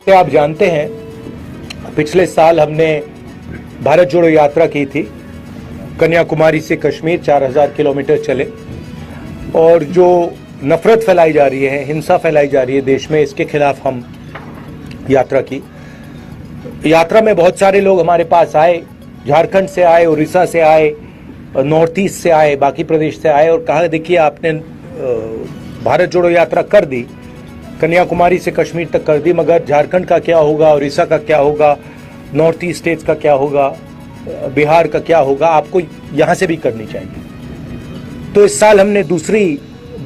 जैसे आप जानते हैं, पिछले साल हमने भारत जोड़ो यात्रा की थी। कन्याकुमारी से कश्मीर 4000 किलोमीटर चले और जो नफरत फैलाई जा रही है, हिंसा फैलाई जा रही है देश में, इसके खिलाफ हम यात्रा की। यात्रा में बहुत सारे लोग हमारे पास आए, झारखंड से आए, उड़ीसा से आए, नॉर्थ ईस्ट से आए, बाकी प्रदेश से आए और कहा देखिए आपने भारत जोड़ो यात्रा कर दी, कन्याकुमारी से कश्मीर तक कर दी, मगर झारखंड का क्या होगा, उड़ीसा का क्या होगा, नॉर्थ ईस्ट स्टेट्स का क्या होगा, बिहार का क्या होगा, आपको यहाँ से भी करनी चाहिए। तो इस साल हमने दूसरी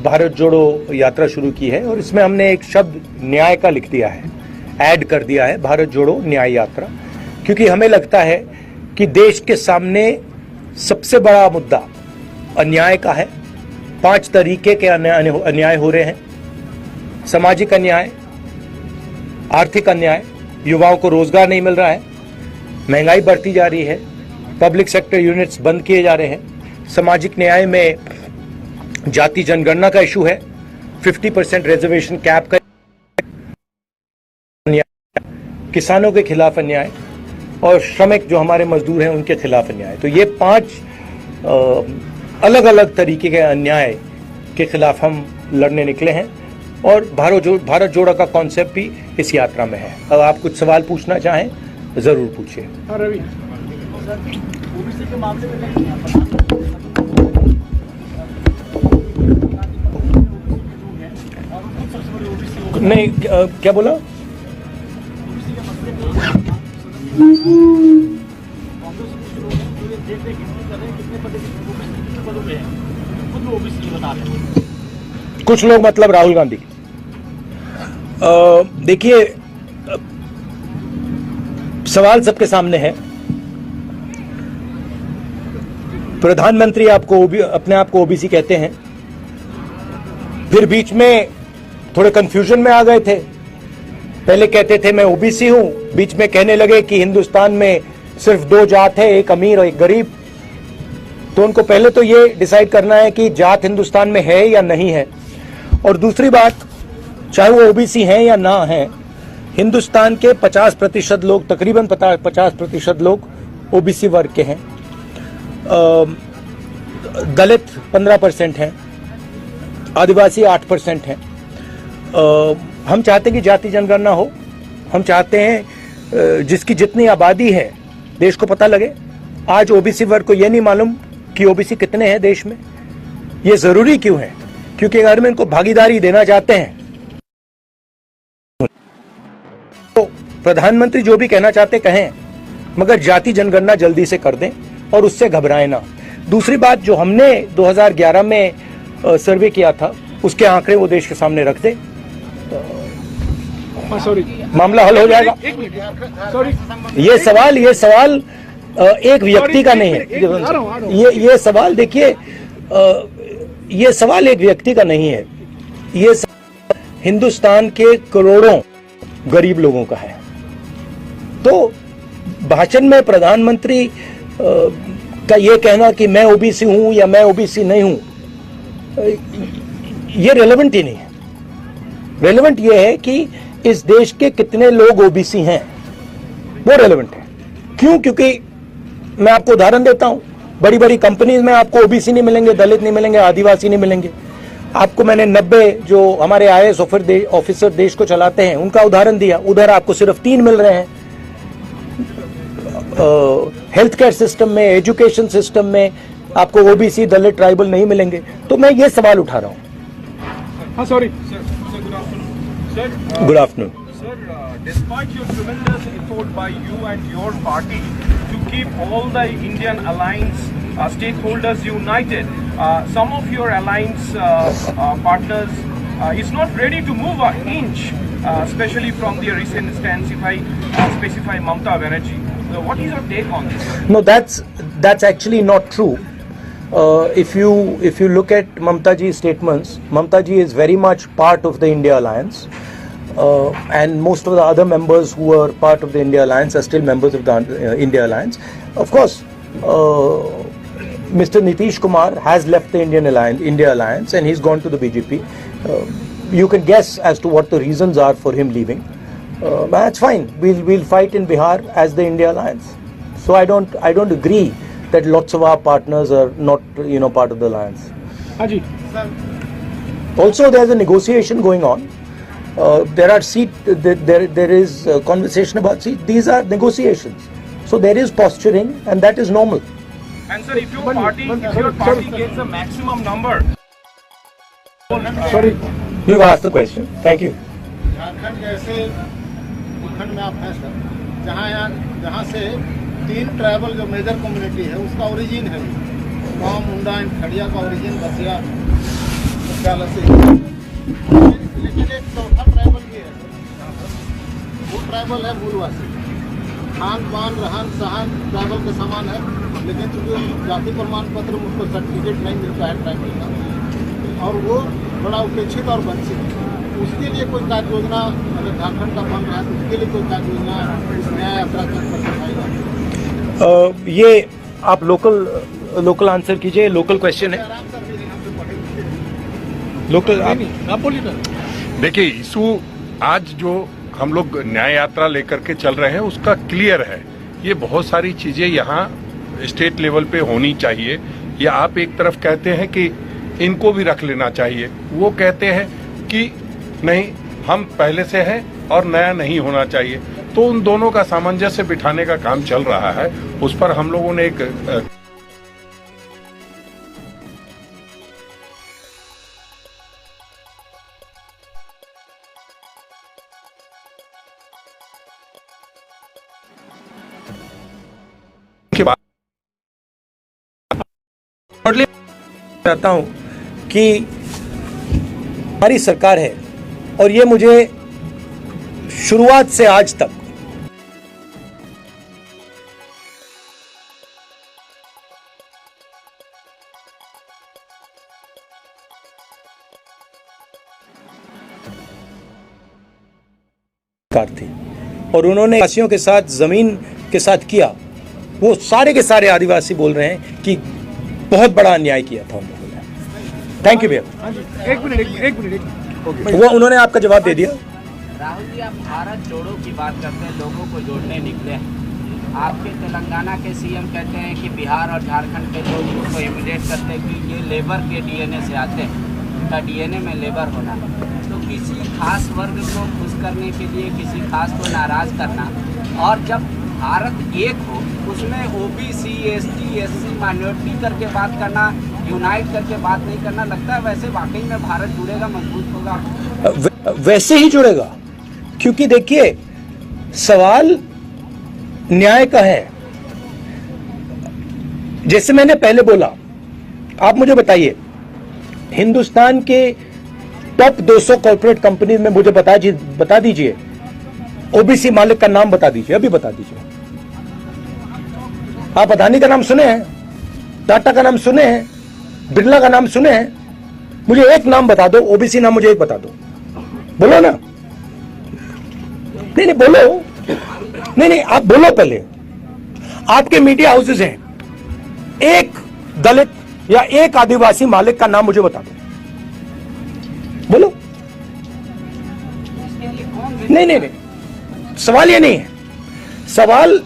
भारत जोड़ो यात्रा शुरू की है और इसमें हमने एक शब्द न्याय का लिख दिया है, ऐड कर दिया है, भारत जोड़ो न्याय यात्रा, क्योंकि हमें लगता है कि देश के सामने सबसे बड़ा मुद्दा अन्याय का है। 5 तरीके के अन्याय हो रहे हैं: सामाजिक अन्याय, आर्थिक अन्याय, युवाओं को रोजगार नहीं मिल रहा है, महंगाई बढ़ती जा रही है, पब्लिक सेक्टर यूनिट्स बंद किए जा रहे हैं, सामाजिक न्याय में जाति जनगणना का इशू है, 50% रिजर्वेशन कैप का अन्याय, किसानों के खिलाफ अन्याय और श्रमिक जो हमारे मजदूर हैं उनके खिलाफ अन्याय। तो ये 5 अलग अलग तरीके के अन्याय के खिलाफ हम लड़ने निकले हैं और भारत जोड़ो का कॉन्सेप्ट भी इस यात्रा में है। अब आप कुछ सवाल पूछना चाहें जरूर पूछिए। रवि, ओबीसी के मामले में नहीं, क्या बोला? कुछ लोग मतलब राहुल गांधी। देखिए, सवाल सबके सामने है। प्रधानमंत्री अपने आप को ओबीसी कहते हैं, फिर बीच में थोड़े कंफ्यूजन में आ गए थे। पहले कहते थे मैं ओबीसी हूं, बीच में कहने लगे कि हिंदुस्तान में सिर्फ 2 जात है, एक अमीर और एक गरीब। तो उनको पहले तो ये डिसाइड करना है कि जात हिंदुस्तान में है या नहीं है। और दूसरी बात, चाहे वो ओबीसी हैं या ना हैं, हिंदुस्तान के 50% लोग, तकरीबन 50% लोग ओबीसी वर्ग के हैं। दलित 15% हैं, आदिवासी 8% हैं। हम चाहते हैं कि जाति जनगणना हो। हम चाहते हैं जिसकी जितनी आबादी है देश को पता लगे। आज ओबीसी वर्ग को यह नहीं मालूम कि ओबीसी कितने हैं देश में। ये जरूरी क्यों है? क्योंकि अगर हम इनको भागीदारी देना चाहते हैं तो प्रधानमंत्री जो भी कहना चाहते कहें, मगर जाति जनगणना जल्दी से कर दें और उससे घबराएं ना। दूसरी बात, जो हमने 2011 में सर्वे किया था उसके आंकड़े वो देश के सामने रख दें, मामला हल हो जाएगा। ये सवाल एक व्यक्ति का नहीं है। ये सवाल देखिए, ये सवाल एक व्यक्ति का नहीं है, ये हिंदुस्तान के करोड़ों गरीब लोगों का है। तो भाषण में प्रधानमंत्री का ये कहना कि मैं ओबीसी हूं या मैं ओबीसी नहीं हूं, ये रेलेवेंट ही नहीं है। रेलेवेंट ये है कि इस देश के कितने लोग ओबीसी हैं, वो रेलेवेंट है। क्यों? क्योंकि मैं आपको उदाहरण देता हूं, बड़ी बड़ी कंपनीज में आपको ओबीसी नहीं मिलेंगे, दलित नहीं मिलेंगे, आदिवासी नहीं मिलेंगे। आपको मैंने 90 जो हमारे IAS ऑफिसर देश को चलाते हैं उनका उदाहरण दिया, उधर आपको सिर्फ 3 मिल रहे हैं। हेल्थ केयर सिस्टम में, एजुकेशन सिस्टम में आपको ओबीसी, दलित, ट्राइबल नहीं मिलेंगे। तो मैं ये सवाल उठा रहा हूं। हाँ, sorry good afternoon. Sir, despite your tremendous effort by you and your party to keep all the Indian alliance stakeholders united, some of your alliance partners is not ready to move an inch, especially from the recent stance, if I specify Mamata Banerjee. So what is your take on this? No, that's actually not true. If you look at Mamata ji's statements, Mamata ji is very much part of the India Alliance, and most of the other members who are part of the India Alliance are still members of the India Alliance. Of course, Mr. Nitish Kumar has left the India Alliance and he's gone to the BJP. You can guess as to what the reasons are for him leaving. That's fine. We'll fight in Bihar as the India Alliance. So I don't agree that lots of our partners are not part of the alliance. Haji. Also, there's a negotiation going on. There is a conversation about seats. These are negotiations. So there is posturing, and that is normal. And sir, if your party gets the maximum number. Sorry. You asked the question. Thank you. Jharkhand जैसे भूखंड में आप हैं sir, जहाँ से 3 tribal जो major community है उसका ओरिजिन है, गाँव मुंडा एंड खड़िया का ओरिजिन बसिया मुख्यालय से, लेकिन एक चौथा ट्राइबल भी है, वो ट्राइबल है मूलवासी। खान पान रहन सहन ट्राइबल के समान है, लेकिन चूँकि जाति प्रमाण पत्र में उसको सर्टिफिकेट नहीं मिलता है ट्राइबल का, और वो बड़ा उपेक्षित और वंचित है। उसके लिए कोई कार्य योजना अगर झारखंड का बन रहा है तो उसके लिए कोई कार्य योजना इस न्याय यात्रा कर ये आप लोकल आंसर कीजिए। लोकल क्वेश्चन है, लोकल आप बोलिए ना। देखिए, इशू आज जो हम लोग न्याय यात्रा लेकर के चल रहे हैं उसका क्लियर है। ये बहुत सारी चीजें यहाँ स्टेट लेवल पे होनी चाहिए। या आप एक तरफ कहते हैं कि इनको भी रख लेना चाहिए, वो कहते हैं कि नहीं हम पहले से हैं और नया नहीं होना चाहिए। तो उन दोनों का सामंजस्य बिठाने का काम चल रहा है। उस पर हम लोगों ने एक के बाद चाहता हूं कि हमारी सरकार है और ये मुझे शुरुआत से आज तक थी और उन्होंने आदिवासियों के साथ जमीन के साथ किया, वो सारे के सारे आदिवासी बोल रहे हैं कि बहुत बड़ा अन्याय किया था उन लोगों ने। थैंक यू भैया। एक मिनट। वो उन्होंने आपका जवाब दे दिया। राहुल जी, आप भारत जोड़ो की बात करते हैं, लोगों को जोड़ने निकले हैं। आपके तेलंगाना के सीएम कहते हैं कि बिहार और झारखंड के लोगों को इमिटेट करते हैं कि ये लेबर के डीएनए से आते हैं, उनका डीएनए में लेबर होना। तो किसी खास वर्ग को खुश करने के लिए किसी खास को नाराज़ करना, और जब भारत एक हो उसमें ओबीसी, एसटी, एससी, माइनॉरिटी करके बात करना, यूनाइट करके बात नहीं करना, लगता है वैसे वाकई में भारत जुड़ेगा, मजबूत होगा? वैसे ही जुड़ेगा, क्योंकि देखिए सवाल न्याय का है। जैसे मैंने पहले बोला, आप मुझे बताइए हिंदुस्तान के टॉप 200 कॉर्पोरेट कंपनी में मुझे बता दीजिए ओबीसी मालिक का नाम बता दीजिए, अभी बता दीजिए। आप अदानी का नाम सुने हैं, टाटा का नाम सुने हैं, बिरला का नाम सुने हैं? मुझे एक नाम बता दो, ओबीसी नाम मुझे एक बता दो। बोलो ना। नहीं बोलो, नहीं आप बोलो पहले। आपके मीडिया हाउसेज हैं, एक दलित या एक आदिवासी मालिक का नाम मुझे बता दो, बोलो। नहीं, सवाल ये नहीं है। सवाल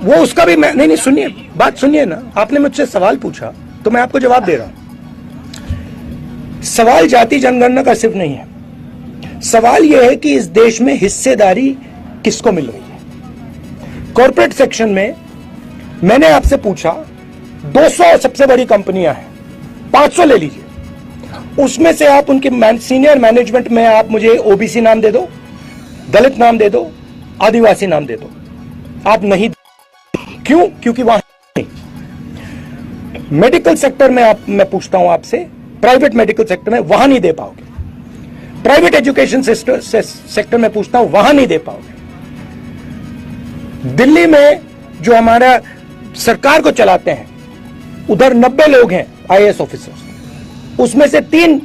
वो उसका भी मैं नहीं सुनिए, बात सुनिए ना। आपने मुझसे सवाल पूछा तो मैं आपको जवाब दे रहा हूं। सवाल जाति जनगणना का सिर्फ नहीं है, सवाल यह है कि इस देश में हिस्सेदारी किसको मिल रही है। कॉर्पोरेट सेक्शन में मैंने आपसे पूछा 200 सबसे बड़ी कंपनियां हैं, 500 ले लीजिए, उसमें से आप उनके सीनियर मैनेजमेंट में आप मुझे ओबीसी नाम दे दो, दलित नाम दे दो, आदिवासी नाम दे दो। आप नहीं, क्यों? क्योंकि वहां मेडिकल सेक्टर में मैं पूछता हूं आपसे, प्राइवेट मेडिकल सेक्टर में वहां नहीं दे पाओगे। प्राइवेट एजुकेशन सेक्टर में पूछता हूं, वहां नहीं दे पाओगे। दिल्ली में जो हमारा सरकार को चलाते हैं, उधर 90 लोग हैं आईएएस ऑफिसर्स, उसमें से 3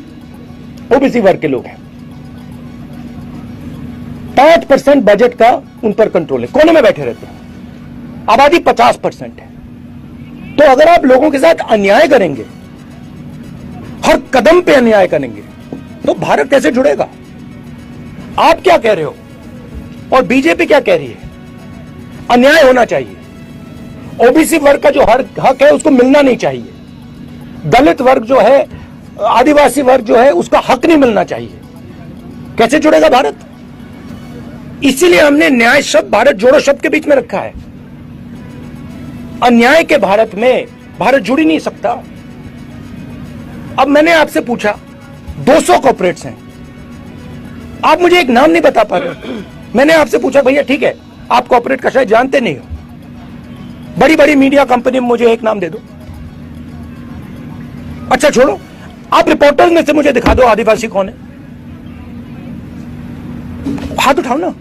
ओबीसी वर्ग के लोग हैं। 5% बजट का उन पर कंट्रोल है, कोने में बैठे रहते हैं। आबादी 50% है। तो अगर आप लोगों के साथ अन्याय करेंगे, हर कदम पे अन्याय करेंगे, तो भारत कैसे जुड़ेगा? आप क्या कह रहे हो और बीजेपी क्या कह रही है? अन्याय होना चाहिए, ओबीसी वर्ग का जो हक है उसको मिलना नहीं चाहिए, दलित वर्ग जो है, आदिवासी वर्ग जो है, उसका हक नहीं मिलना चाहिए। कैसे जुड़ेगा भारत? इसीलिए हमने न्याय शब्द भारत जोड़ो शब्द के बीच में रखा है। अन्याय के भारत में भारत जुड़ ही नहीं सकता। अब मैंने आपसे पूछा 200 कॉर्पोरेट्स हैं, आप मुझे एक नाम नहीं बता पा रहे। मैंने आपसे पूछा भैया ठीक है, आप कॉर्पोरेट का शायद जानते नहीं हो, बड़ी बड़ी मीडिया कंपनी में मुझे एक नाम दे दो। अच्छा छोड़ो, आप रिपोर्टर्स में से मुझे दिखा दो आदिवासी कौन है, हाथ उठाओ ना,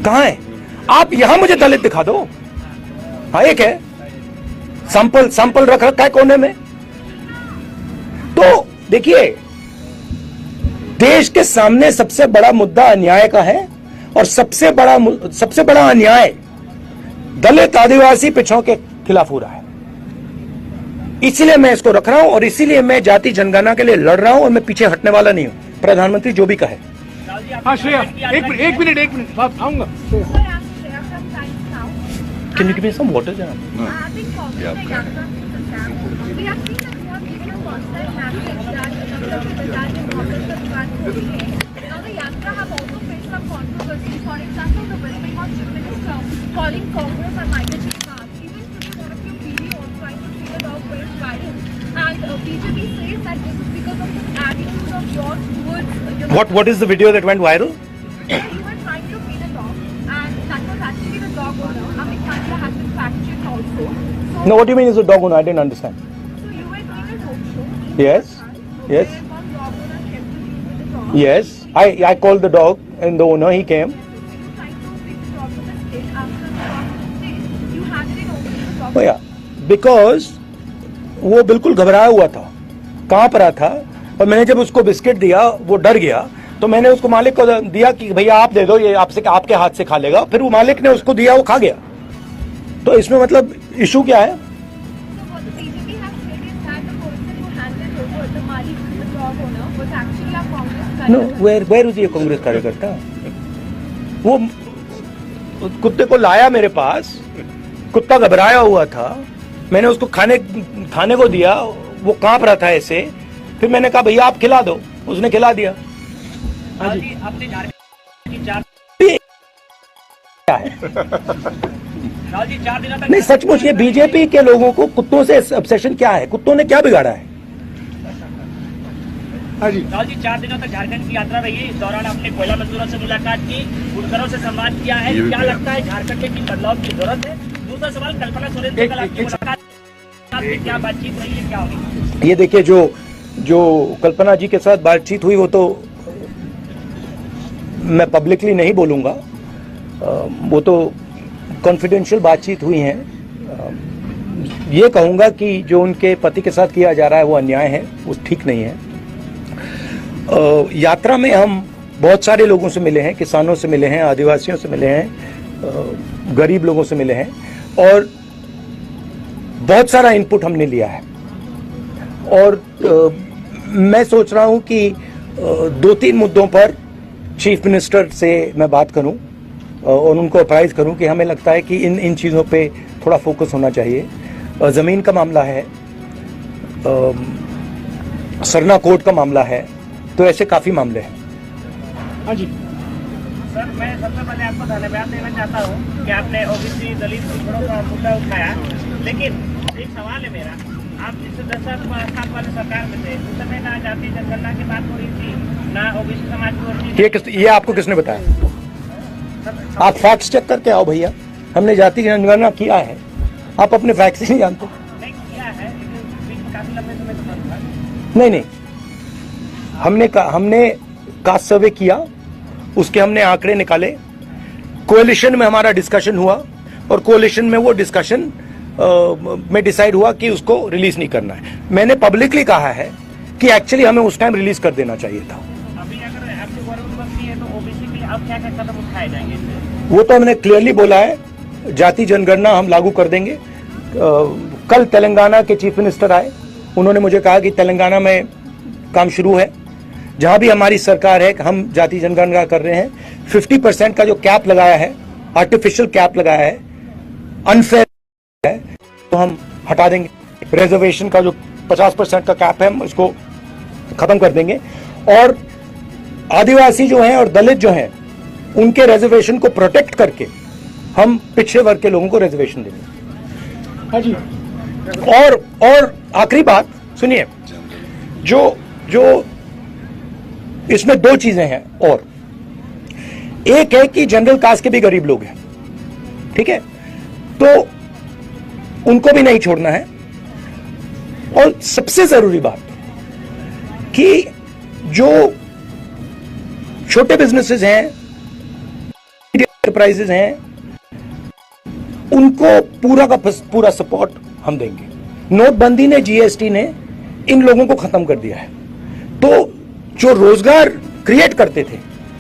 कहां है? आप यहां मुझे दलित दिखा दो। हाँ एक है, सैंपल रख रखा है कोने में। तो देखिए, देश के सामने सबसे बड़ा मुद्दा अन्याय का है, और सबसे बड़ा अन्याय दलित आदिवासी पिछड़ों के खिलाफ हो रहा है। इसीलिए मैं इसको रख रहा हूं, और इसीलिए मैं जाति जनगणना के लिए लड़ रहा हूं, और मैं पीछे हटने वाला नहीं हूं, प्रधानमंत्री जो भी कहे। हाँ श्रेया, एक मिनट बात आऊंगा। Can you give me some water, Janab? Calling Congress and migratory march. Even today, one of your video on trying to figure out where it's viral. And BJP says that this is because of the attitude of yours towards What is the video that went viral? You were trying to feed a dog, and that was actually the dog owner. Amit Pandya has been fact-checked also. So, No, what do you mean is a dog owner? I didn't understand. so you were doing a roadshow. Yes, yes. Where one dog owner came to you with the dog. Yes, I called the dog and the owner, he came. So you were trying to pick the dog from the state. After the dog was stayed, you handed it over to the dog. Oh yeah, because वो बिल्कुल घबराया हुआ था, कांप रहा था, और मैंने जब उसको बिस्किट दिया वो डर गया, तो मैंने उसको मालिक को दिया कि भैया आप दे दो, ये आपके हाथ से खा लेगा। फिर वो मालिक ने उसको दिया, वो खा गया। तो इसमें मतलब इशू क्या है? So what the BJP has said is that the person who handed over the Malik, the dog owner, was actually a Congress no, कार्यकर्ता. वेयर इज ये कांग्रेस कार्यकर्ता? वो कुत्ते को लाया मेरे पास, कुत्ता घबराया हुआ था, मैंने उसको खाने को दिया, वो कांप रहा था ऐसे, फिर मैंने कहा भैया आप खिला दो, उसने खिला दिया। अपने झारखंड की क्या है? राहुल जी 4 दिनों तक नहीं सचमुच ये बीजेपी के लोगों को कुत्तों से ऑब्सेशन क्या है? कुत्तों ने क्या बिगाड़ा है? हाँ जी, राहुल जी 4 दिनों तक झारखंड की यात्रा रही है। इस दौरान आपने कोयला मजदूरों से मुलाकात की, बुनकरों से संवाद किया है। क्या लगता है झारखंड में किन बदलाव की जरूरत है? दूसरा सवाल, कल्पना सोरेन से कल आपकी मुलाकात में क्या बातचीत रही है, क्या होगी? ये देखिए, जो कल्पना जी के साथ बातचीत हुई वो तो मैं पब्लिकली नहीं बोलूंगा, वो तो कॉन्फिडेंशियल बातचीत हुई है। ये कहूंगा कि जो उनके पति के साथ किया जा रहा है वो अन्याय है, वो ठीक नहीं है। यात्रा में हम बहुत सारे लोगों से मिले हैं, किसानों से मिले हैं, आदिवासियों से मिले हैं, गरीब लोगों से मिले हैं, और बहुत सारा इनपुट हमने लिया है। और मैं सोच रहा हूं कि 2-3 मुद्दों पर चीफ मिनिस्टर से मैं बात करूं और उनको अप्राइज करूं कि हमें लगता है कि इन चीज़ों पे थोड़ा फोकस होना चाहिए। ज़मीन का मामला है, सरना कोर्ट का मामला है, तो ऐसे काफ़ी मामले हैं। हाँ जी। सर, मैं सबसे पहले आपको धन्यवाद देना चाहता हूँ कि आपने ओबीसी दलित पिछड़ों का मुद्दा उठाया, लेकिन एक सवाल है मेरा, आप जिससे 10 साल वाले सरकार में थे, उस समय ना जाति जनगणना की बात हो रही थी, ना ओबीसी समाज की हो रही थी। ये आपको किसने बताया? आप फैक्ट्स चेक करके आओ भैया, हमने जाति जनगणना किया है, आप अपने फैक्ट्स ही नहीं जानते। नहीं किया है, लेकिन काफी लंबे समय से बंद था। नहीं, हमने कास्ट सर्वे किया, उसके हमने आंकड़े निकाले, कोएलिशन में हमारा डिस्कशन हुआ, और कोएलिशन में वो डिस्कशन में डिसाइड हुआ कि उसको रिलीज नहीं करना है। मैंने पब्लिकली कहा है कि एक्चुअली हमें उस टाइम रिलीज कर देना चाहिए था। अभी अगर आपकी गवर्नमेंट बनती है तो ओबीसी के लिए अब क्या कदम उठाए जाएंगे? वो तो हमने क्लियरली बोला है, जाति जनगणना हम लागू कर देंगे। कल तेलंगाना के चीफ मिनिस्टर आए, उन्होंने मुझे कहा कि तेलंगाना में काम शुरू है, जहां भी हमारी सरकार है, हम जाति जनगणना कर रहे हैं, 50% का जो कैप लगाया है, आर्टिफिशियल कैप लगाया है, अनफेयर है, तो हम हटा देंगे। रिजर्वेशन का जो 50% का कैप है, हम उसको खत्म कर देंगे। और आदिवासी जो हैं और दलित जो हैं, उनके रिजर्वेशन को प्रोटेक्ट करके हम पिछड़े वर्ग के लोगों को रिजर्वेशन देंगे। हाँ जी। और आखिरी बात सुनिए, जो इसमें दो चीजें हैं, और एक है कि जनरल कास्ट के भी गरीब लोग हैं, ठीक है, तो उनको भी नहीं छोड़ना है। और सबसे जरूरी बात कि जो छोटे बिजनेसेस हैं, एंटरप्राइजेस हैं, उनको पूरा का पूरा सपोर्ट हम देंगे। नोटबंदी ने, जीएसटी ने इन लोगों को खत्म कर दिया है। तो जो रोजगार क्रिएट करते थे,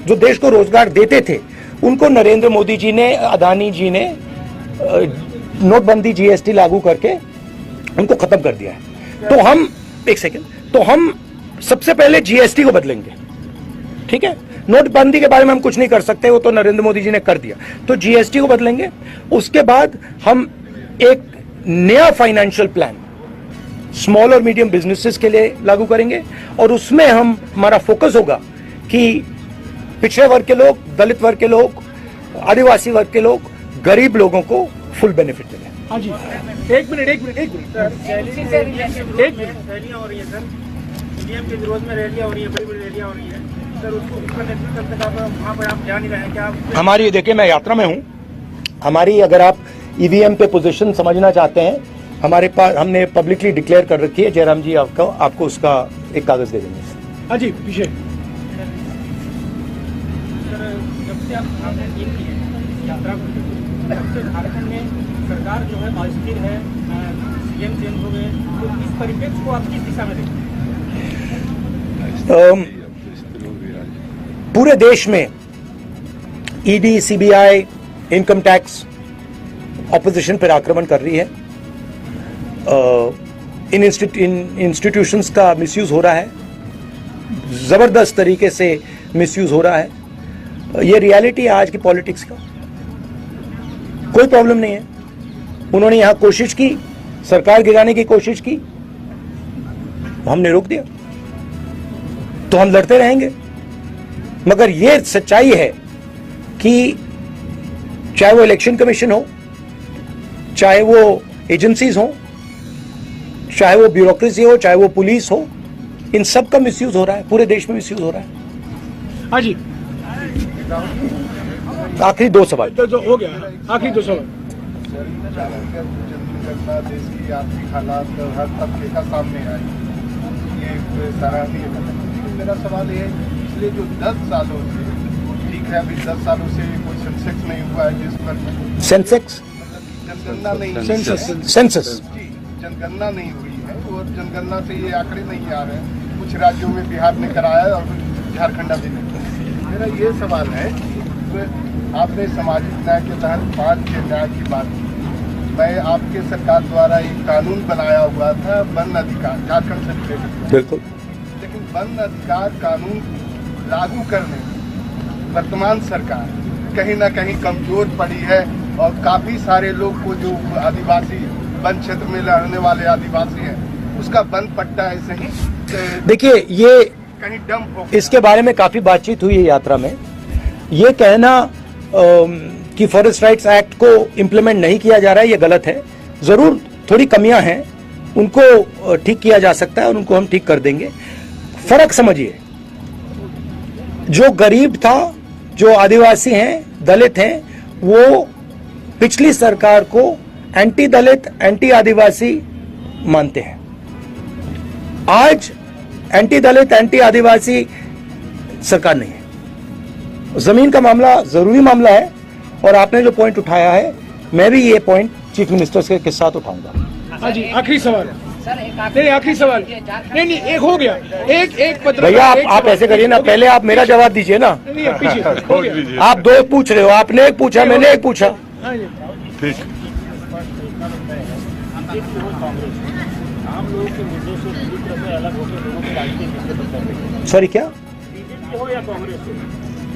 जो देश को रोजगार देते थे, उनको नरेंद्र मोदी जी ने, अदानी जी ने नोटबंदी, जीएसटी लागू करके उनको खत्म कर दिया है। तो हम एक सेकेंड, तो हम सबसे पहले जीएसटी को बदलेंगे, ठीक है। नोटबंदी के बारे में हम कुछ नहीं कर सकते, वो तो नरेंद्र मोदी जी ने कर दिया। तो जीएसटी को बदलेंगे, उसके बाद हम एक नया फाइनेंशियल प्लान स्मॉल और मीडियम बिजनेसेस के लिए लागू करेंगे, और उसमें हमारा फोकस होगा कि पिछड़े वर्ग के लोग, दलित वर्ग के लोग, आदिवासी वर्ग के लोग, गरीब लोगों को फुल बेनिफिट मिले। हाँ जी, एक मिनट रैलियां हो रही है सर, ईवीएम के विरोध में रैलियां हो रही है, बड़ी बड़ी रैलियां हो रही है सर, उसका नेतृत्व कब तक आप वहाँ पर आप जा नहीं रहे हैं क्या? हमारी, देखिए मैं यात्रा में हूं, हमारी, अगर आप ईवीएम पे पोजीशन समझना चाहते हैं, हमारे पास हमने पब्लिकली डिक्लेयर कर रखी है। जयराम जी आपको उसका एक कागज दे देंगे। हाँ जी, पीछे सर, जब से आप आपने टीम की है यात्रा को, तब से झारखंड में सरकार जो है अस्थिर है, सीएम चेंज हो गए, तो इस परिप्रेक्ष्य को आप किस दिशा में देखते हैं? पूरे देश में ED, CBI, income tax opposition पर आक्रमण कर रही है। इन इंस्टीट्यूशंस का मिसयूज हो रहा है, जबरदस्त तरीके से मिसयूज हो रहा है। ये रियलिटी है आज की पॉलिटिक्स का। कोई प्रॉब्लम नहीं है। उन्होंने यहां कोशिश की, सरकार गिराने की कोशिश की, हमने रोक दिया। तो हम लड़ते रहेंगे, मगर ये सच्चाई है कि चाहे वो इलेक्शन कमीशन हो, चाहे वो एजेंसीज हो, चाहे वो ब्यूरोक्रेसी हो, चाहे वो पुलिस हो, इन सब का मिसयूज हो रहा है, पूरे देश में मिसयूज हो रहा है। हाँ जी, आखिरी दो सवाल तो हो गया, आखिरी दो सवाल। देश की आर्थिक हालात हर तबके का सामने आई, ये सराहनीय है। मेरा सवाल ये है, पिछले जो 10 सालों से, ठीक है अभी 10 सालों से कोई सेंसेक्स नहीं हुआ है देश भर में, सेंसेक्स, जनगणना नहीं, सेंसस जनगणना नहीं हुई है, और जनगणना से ये आंकड़े नहीं आ रहे हैं। कुछ राज्यों में बिहार ने कराया और झारखंड अभी नहीं। मेरा ये सवाल है, आपने सामाजिक न्याय के तहत 5 के न्याय की बात की। मैं आपके सरकार द्वारा एक कानून बनाया हुआ था वन अधिकार, झारखंड से रिलेटेड, बिल्कुल, लेकिन वन अधिकार कानून लागू करने में वर्तमान सरकार कहीं ना कहीं कमजोर पड़ी है, और काफी सारे लोग को, जो आदिवासी वन क्षेत्र में रहने वाले आदिवासी हैं, उसका वन पट्टा ऐसे ही, देखिए ये कहीं डंप हो, इसके बारे में काफी बातचीत हुई है यात्रा में। ये कहना कि फॉरेस्ट राइट्स एक्ट को इम्प्लीमेंट नहीं किया जा रहा है, ये गलत है। जरूर थोड़ी कमियां हैं, उनको ठीक किया जा सकता है और उनको हम ठीक कर देंगे। फर्क समझिए, जो गरीब था, जो आदिवासी हैं, दलित हैं, वो पिछली सरकार को एंटी दलित, एंटी आदिवासी मानते हैं। आज एंटी दलित, एंटी आदिवासी सरकार नहीं है। जमीन का मामला जरूरी मामला है, और आपने जो पॉइंट उठाया है, मैं भी ये पॉइंट चीफ मिनिस्टर के साथ उठाऊंगा। हाँ जी, आखिरी सवाल। सर नहीं, आखिरी सवाल नहीं, एक हो गया। एक पत्र भैया आप ऐसे करिए ना, पहले आप मेरा जवाब दीजिए ना। नहीं, पीछे हो गया। आप दो पूछ रहे हो, आपने एक पूछा, मैंने एक पूछा। हाँ जी, ठीक। आम लोगों के मुद्दों से पूरी तरह से अलग होकर लोगों की राजनीति सॉरी क्या? बीजेपी हो या कांग्रेस हो,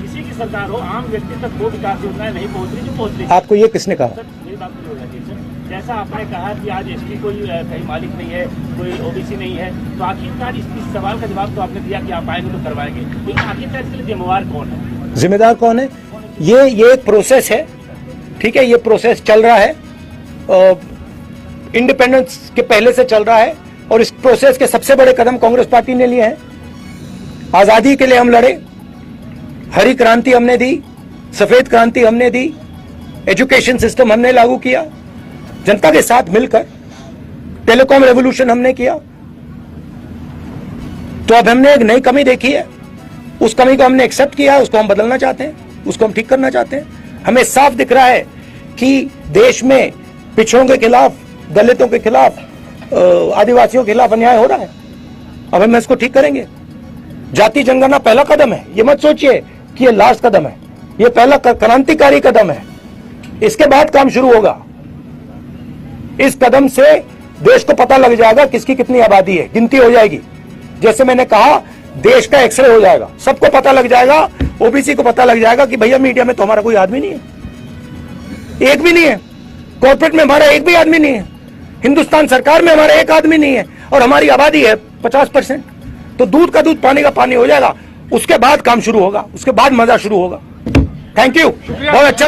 किसी की सरकार हो, आम व्यक्ति तक वो विकास योजनाएं नहीं पहुंच रही जो पहुंच रही। आपको ये किसने कहा? सर मेरी बात नहीं हो जाती सर, जैसा आपने कहा कि आज एसटी कोई कहीं मालिक नहीं है, कोई ओबीसी नहीं है, तो आखिरकार इस सवाल का जवाब तो आपने दिया कि आप आएंगे तो करवाएंगे, लेकिन आखिरकार इसके लिए जिम्मेवार कौन है? जिम्मेदार कौन है? ये एक प्रोसेस है, ठीक है, ये प्रोसेस चल रहा है, इंडिपेंडेंस के पहले से चल रहा है, और इस प्रोसेस के सबसे बड़े कदम कांग्रेस पार्टी ने लिए हैं। आजादी के लिए हम लड़े, हरी क्रांति हमने दी, सफेद क्रांति हमने दी, एजुकेशन सिस्टम हमने लागू किया, जनता के साथ मिलकर टेलीकॉम रेवोल्यूशन हमने किया। तो अब हमने एक नई कमी देखी है, उस कमी को हमने एक्सेप्ट किया है, उसको हम बदलना चाहते हैं, उसको हम ठीक करना चाहते हैं। हमें साफ दिख रहा है कि देश में पिछड़ों के खिलाफ, दलितों के खिलाफ, आदिवासियों के खिलाफ अन्याय हो रहा है। अब हम इसको ठीक करेंगे। जाति जनगणना पहला कदम है, ये मत सोचिए कि ये लास्ट कदम है, ये पहला क्रांतिकारी कदम है। इसके बाद काम शुरू होगा। इस कदम से देश को पता लग जाएगा किसकी कितनी आबादी है, गिनती हो जाएगी। जैसे मैंने कहा, देश का एक्सरे हो जाएगा, सबको पता लग जाएगा, ओबीसी को पता लग जाएगा कि भैया मीडिया में तो हमारा कोई आदमी नहीं है, एक भी नहीं है, कॉर्पोरेट में हमारा एक भी आदमी नहीं है, हिंदुस्तान सरकार में हमारा एक आदमी नहीं है, और हमारी आबादी है 50%। तो दूध का दूध, पानी का पानी हो जाएगा। उसके बाद काम शुरू होगा, उसके बाद मजा शुरू होगा। थैंक यू, बहुत अच्छा।